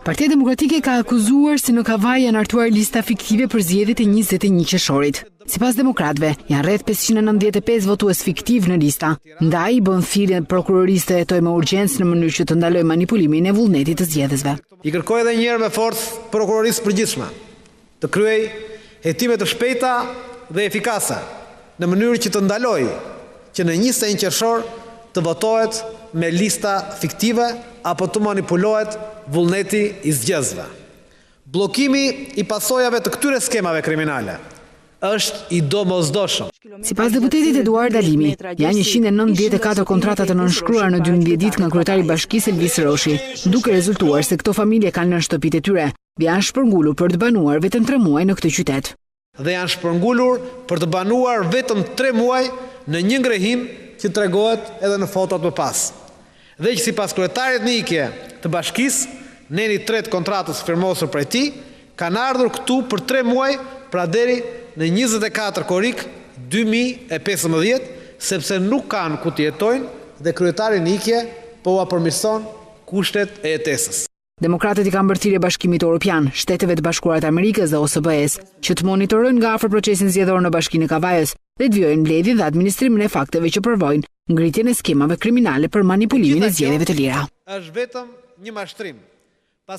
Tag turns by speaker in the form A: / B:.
A: Partia Demokratike ka akuzuar se në kavaj janë artuar lista fiktive për zgjedhjet e 21 qershorit. Sipas demokratëve, janë rreth 595 votues fiktiv në lista. Ndaj bën thirrje prokurorisë të hetojë me urgjencë në mënyrë që të ndalojë manipulimin e vullnetit të zgjedhësve.
B: I kërkoj edhe një herë me forcë prokurorisë përgjithshme të kryej hetime të shpejta dhe efikase në mënyrë që të ndalojë që në 21 qershor të votohet me lista fiktive apo të manipulohet vullneti i zgjedhësve. Bllokimi i pasojave të këtyre skemave kriminale është i domosdoshëm.
A: Sipas deputetit Eduard Alimi, janë 194 kontrata të nënshkruar në 12 ditë nga kryetari i bashkisë Elvis Roshi, duke rezultuar se këto familje kanë lënë shtëpitë e tyre dhe janë shpërngulur për të banuar vetëm 3 muaj në këtë qytet.
B: Dhe janë shpërngulur për të banuar vetëm 3 muaj në një ngrehim që tregohet edhe në fotot më pas. Dhe që sipas kryetarit në ikje të bashkisë, neni 3 kontratës firmosur prej tij, kanë ardhur këtu për 3 muaj, pra deri në 24 korrik 2015, sepse nuk kanë ku të jetojnë dhe kryetari në ikje po ua përmirëson kushtet e jetesës.
A: Demokratët i kanë bërë thirrje Bashkimit Evropian, Shteteve të Bashkuara të Amerikës dhe OSBE-s që të monitorojnë nga afër procesin zgjedhor në Bashkinë e Kavajës dhe të vjojnë mbledhjen dhe administrimin e fakteve që provojnë ngritjen e skemave kriminale për manipulimin e zgjedhjeve të lira.
B: Është vetëm një mashtrim